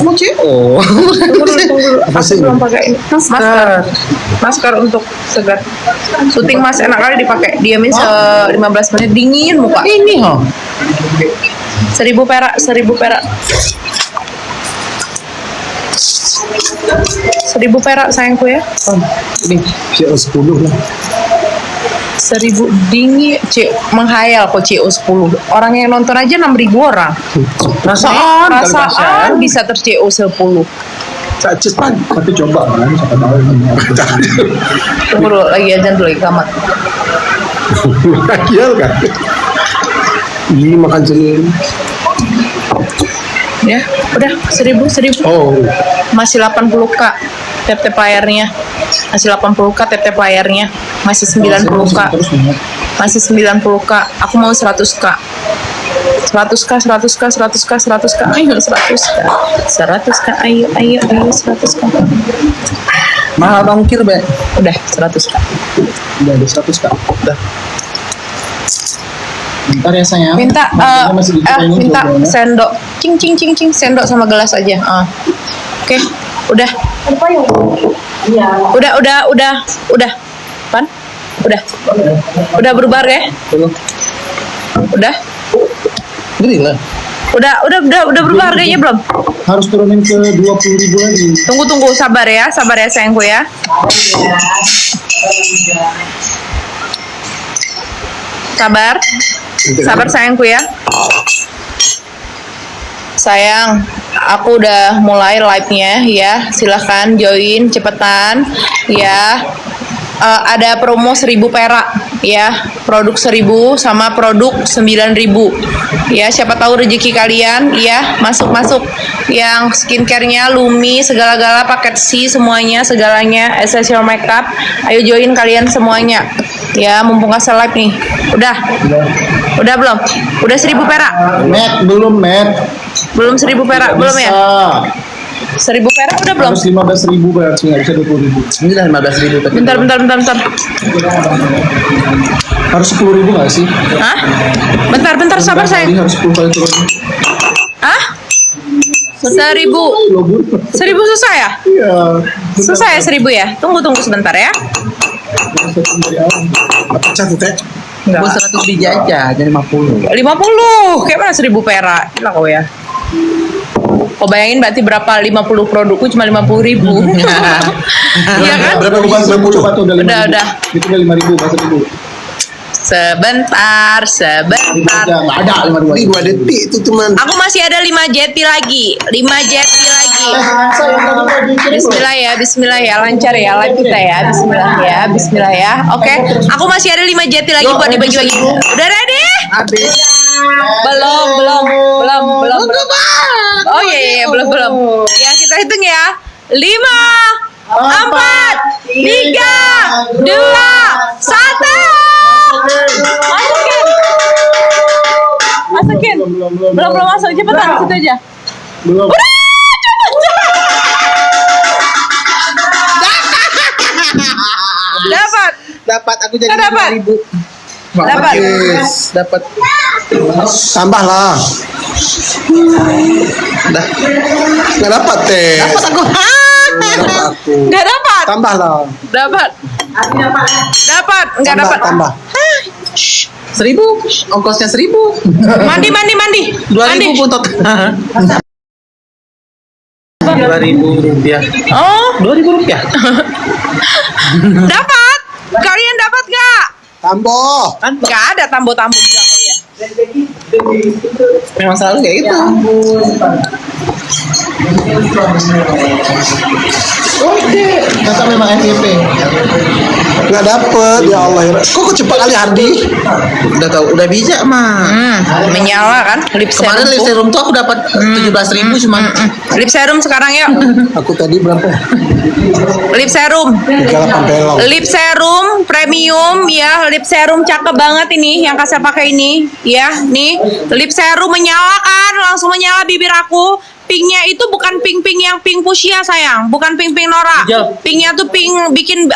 mau CO. Tunggu dulu. Apa Aku sih? belum pakai ini. Masker untuk segar. Syuting Mas enak kali dipakai. Diamin 15 menit dingin muka. Ini ha. 1.000 perak, 1.000 perak. 1.000 perak sayangku ya. Ini CO 10 lah. 1.000 dingin, menghayal kok CO 10. Orang yang nonton aja 6.000 orang. Perasaan bisa ter-CO 10. Cepat, tapi coba kan, siapa tahu ini. Tunggu dulu, lagi ajan dulu lagi kamar. Iya kan? Ini makan sendiri. Ya, udah 1.000. Oh, Masih 80k tap layarnya. Masih 80k tap layarnya. Masih 90k. Masih 90k. Aku mau 100k. 100k. Ayo 100k. 100k. Ayo 100k. mahal bangkir, Be. Udah 100k. Udah ada 100 Kak. Udah. Bentar ya sayang. Minta Maksudnya masih di kita ini minta coba, ya. sendok. Cing sendok sama gelas aja. Oke. Udah. Udah. Pan? Udah berubah ya? Belum. Udah. Gini lah. Udah berubah harganya belum? Harus turunin ke 20.000 lagi. Tunggu sabar ya sayangku ya. Sabar sayangku ya. Sayang, aku udah mulai live-nya ya. Silahkan join cepetan ya. Ada promo 1.000 perak ya, produk 1.000 sama produk 9.000 ya. Siapa tahu rezeki kalian ya, masuk yang skincare-nya Lumi segala-gala paket C semuanya segalanya essential makeup. Ayo join kalian semuanya ya, mumpung kasih live nih. Udah belum? Udah 1.000 perak? Belum 1.000 perak belum ya? 1.000 perak udah belum? Harus 15.000 berarti nggak bisa 20.000. Ini 15.000 tapi. Bentar. Harus 10.000 nggak sih? Hah? Bentar sabar Jadi sayang. harus 10 kali turun. Hah? 1.000 susah ya? Iya. Susah ya 1.000 ya? Tunggu sebentar ya. Apa satu teh? Enggak. Buat 100 biji aja, jadi 50. 50. Kayak mana 1.000 perak? Gila kau ya. Kau bayangin berarti berapa 50 produkku cuma 50.000. Iya kan? Berapa bukan 10? Coba tuh Udah. Itu udah 5.000, bahasa dulu. Sebentar. Nggak ada 5.2. 5 detik itu cuman. Aku masih ada 5 jeti lagi. Bismillah ya, lancar ya live kita ya. Bismillah ya. Oke, aku masih ada 5 jeti lagi buat dibagi-bagi. Udah ready? Belum. Oh iya, belum. Ya, kita hitung ya. 5 4 3 2 1. Masukin. Belum masuk, cepetan situ aja. Belum. Dapat Aku jadi Dapat. 5.000. Dapat. Tambah lah. Dah. Nggak dapat teh. Dapat aku. Nggak dapat. Tambah lah. Dapat. Nggak dapat. Tambah. 1.000, ongkosnya 1.000. Mandi. 2.000 pun total. 2.000 rupiah. Oh, 2.000 rupiah. dapat. Kalian dapat nggak? Tambah. Nggak ada tambo-tambo juga kok ya. Memang selalu kayak gitu. Oke. Kata memang FYP. Nggak dapet, ya Allah. Kok cepat kali Hardi? Udah tahu, udah bijak mah. Menyala kan lip Kemarin lip serum. serum tuh aku dapat 17.000 cuma. Lip serum sekarang yuk. Aku tadi berapa? Lip serum. 38 pelong. Lip serum premium ya, lip serum cakep banget ini yang kasih pakai ini ya. Nih, lip serum menyala kan, langsung menyala bibir aku. Pinknya itu bukan pink yang pink fuchsia sayang, bukan pink Nora. Hijau. Pinknya tuh pink bikin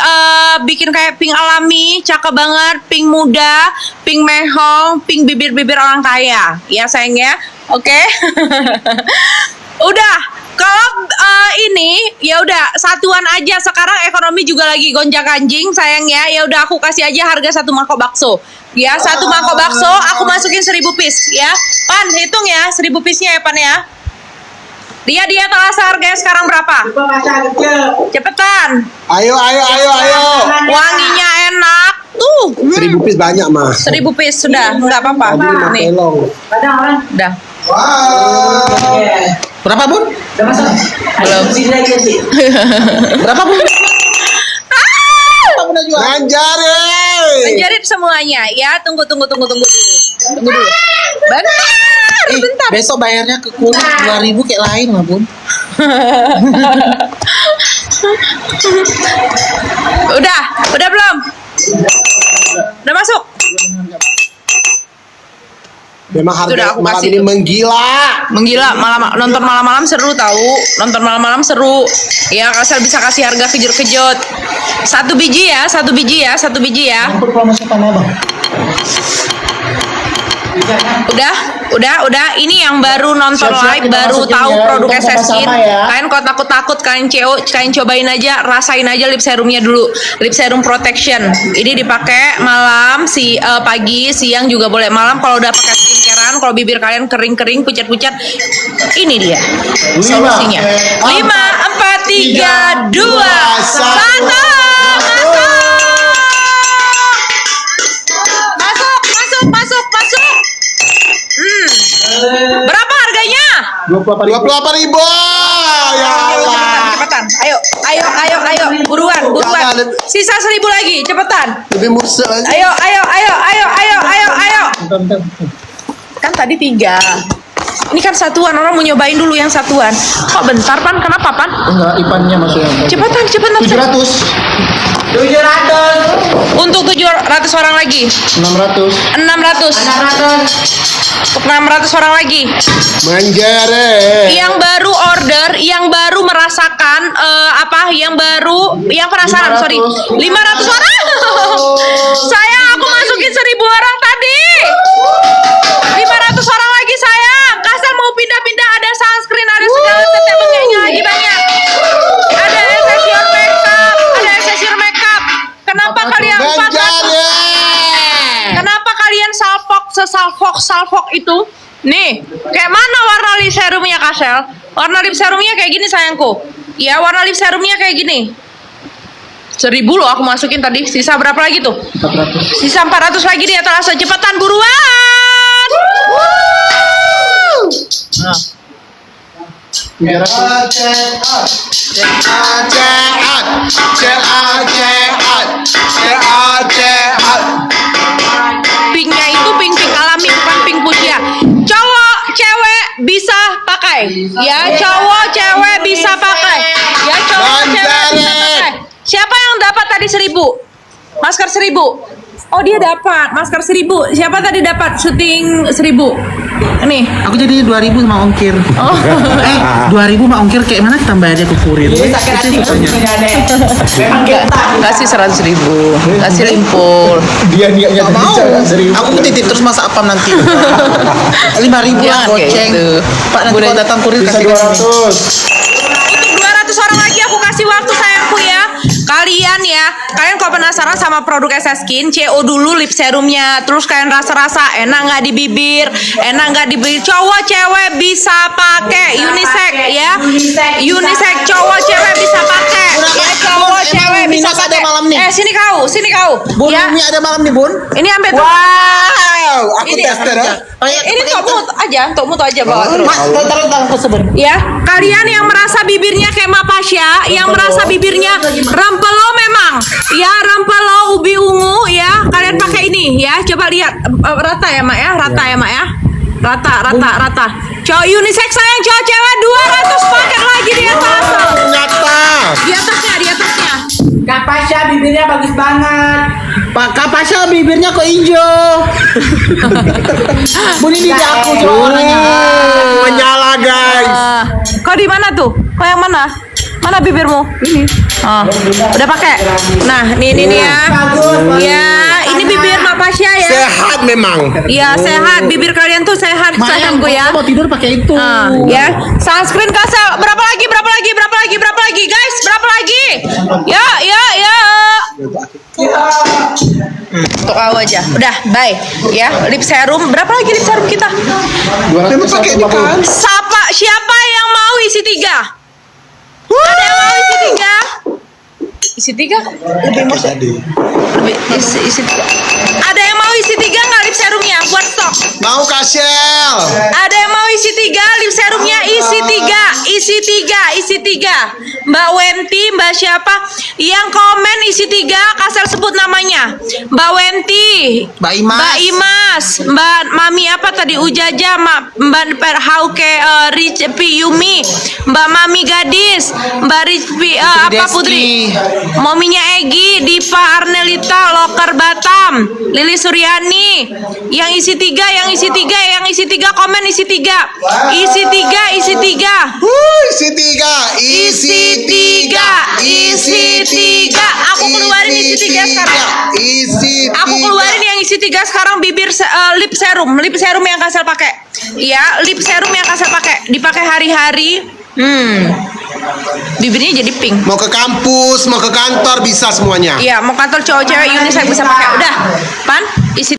kayak pink alami, cakep banget, pink muda, pink mehong, pink bibir orang kaya. Ya sayang ya. Oke. Udah. Kalau ini ya udah satuan aja. Sekarang ekonomi juga lagi gonjang-ganjing sayangnya. Ya udah aku kasih aja harga 1 mangkok bakso. Ya, 1 mangkok bakso aku masukin 1000 piece ya. Pan, hitung ya 1000 piece-nya ya, Pan ya. Dia terasa harganya sekarang berapa? Cepetan. Ayo. Wanginya enak. Tuh. 1000 piece banyak mah. 1000 piece sudah, enggak apa-apa. Tadi 5 Nih, kelong. udah. Wow. Berapa, Bun? Belum. Berapa, Bun? Ngajarin. Menjerit semuanya ya. Tunggu dulu. Tunggu dulu. Bentar. Besok bayarnya ke kulit 2000 kayak lain mah, Bun. Udah belum? Udah masuk? Memang Sudah, harga aku malam kasih ini tuh. menggila. Nonton malam-malam seru tahu. Nonton malam-malam seru. Ya, Kasel bisa kasih harga kejut-kejut. 1 biji ya. Untuk promosi tanah, Bang. Udah. Ini yang baru nonton Siap-siap, live, kita baru masukin tahu ya. produk Kita SS Skin. sama-sama ya. Kalian kok takut-takut, kalian cobain aja, rasain aja lip serumnya dulu. Lip serum protection. Ini dipakai malam, pagi, siang juga boleh. Malam kalau udah pakai skincarean, kalau bibir kalian kering-kering, pucat-pucat, ini dia solusinya. 5, 4, 3, 2, 1. Masuk. Berapa harganya? 28.000. Ya Allah. Cepetan. Ayo. Buruan. Jangan. Sisa 1000 lagi, cepetan. Lebih musik lagi. Ayo. Kan tadi 3. Ini kan satuan, orang mau nyobain dulu yang satuan. Kok bentar, Pan? Kenapa, Pan? Enggak, IPAN-nya maksudnya. Cepetan. 700. Untuk 700 orang lagi. 600. 600. Untuk 600 orang lagi. Menjeret. Yang baru order, yang baru merasakan yang penasaran, 500. 500 orang. Sayang, aku masukin 1000 orang tadi. 500 orang lagi sayang. Kasar mau pindah-pindah, ada sunscreen, ada segala tetep bengeknya lagi banyak. Ada essential makeup. Kenapa kalian Kenapa kalian salfok itu? Nih, kayak mana warna lip serumnya, Kasel? Warna lip serumnya kayak gini sayangku. Ya, warna lip serumnya kayak gini. 1000 loh aku masukin tadi. Sisa berapa lagi tuh? 400. Sisa 400 lagi dia terasa. Cepetan buruan. Nah. 700. Pinknya itu pink alami, bukan pink fuchsia. Cowok, cewek bisa pakai. Ya, cowok, cewek bisa pakai. Siapa yang dapat tadi 1000? Masker 1000. Oh, dia dapat masker 1000. Siapa tadi dapat syuting 1000? Nih. Aku jadi 2000 sama ongkir. Oh. 2000 sama ongkir kayak mana tambah aja ke kurir. Kasih 100.000. Kasih limpul. Dia niatnya Gak mau. bicara 1000. Aku titip terus masa apam nanti. 5.000 lah Jangan kayak goceng. gitu. Pak nanti Boleh. kalau datang kurir Bisa kasih 200. Untuk 200 orang lagi aku kasih waktu sayangku ya. Kalian kok penasaran sama produk SS Skin, CO dulu lip serumnya, terus kalian rasa-rasa enak nggak di bibir, cowok cewek bisa pakai unisex ya, unisex cowok cewek bisa pakai, ya cowok cewek bisa Minas ada pakai. malam nih. Sini kau, Bun, ya. ini ada malam nih, Bun. Ini ambil tuh. Wow, aku Ini. tester ya. Ini untuk mutu aja bawa terus. Mas, taruh aku sebentar. Ya, kalian yang merasa bibirnya kayak Mapasya, yang merasa bibirnya rempelo memang, ya rempelo ubi ungu ya, kalian pakai ini ya, coba lihat rata ya mak ya, rata. Cowok unisex sayang, cowok cewek 200 paket lagi di atas, Ternyata. di atasnya. Kapasya bibirnya bagus banget. Pak Kapasya bibirnya kok hijau. Bun ini di aku coba warnanya. Menyala guys. Kau di mana tuh? Kau yang mana? Mana bibirmu? Ini. Oh, udah pakai. Nah, ini ya. Ya, ini bibir Mapasya ya. Sehat memang. Iya sehat, bibir kalian tuh sehat sayangku ya. Mau tidur pakai itu. Ya, sunscreen Kasel berapa lagi? Ya. Untuk kau aja. Udah, bye. Ya, lip serum. Berapa lagi lip serum kita? Memang pakai ini kan? Siapa yang mau isi 3? Ada yang mau isi 3? Isi 3? Lebih mau lebih isi 3. Ada yang mau isi 3 nggak lip serumnya buat stok? Mau Kasel. Ada yang mau isi 3 lip serumnya? Isi 3. Mbak Wenti, Mbak siapa? Yang komen isi 3, Kasel sebut namanya. Mbak Wenti, Mbak Imas. Mbak Mami apa tadi? Ujaja, Mbak Perhauke, Rizpi Yumi, Mbak Mami Gadis, Mbak Rizpi apa Putri? Mominya Egi, Diva Arnelita, Loker Batam, Lili Suryani. Yang isi 3 komen isi 3. Isi 3. Isi 3. Aku keluarin isi 3 sekarang. Aku keluarin yang isi 3 sekarang, bibir lip serum yang Kasel pakai. Ya, lip serum yang Kasel pakai. Dipakai hari-hari. Bibirnya jadi pink. Mau ke kampus, mau ke kantor bisa semuanya. Iya, mau kantor cowok cewek unisex bisa pakai. Udah, Pan, isi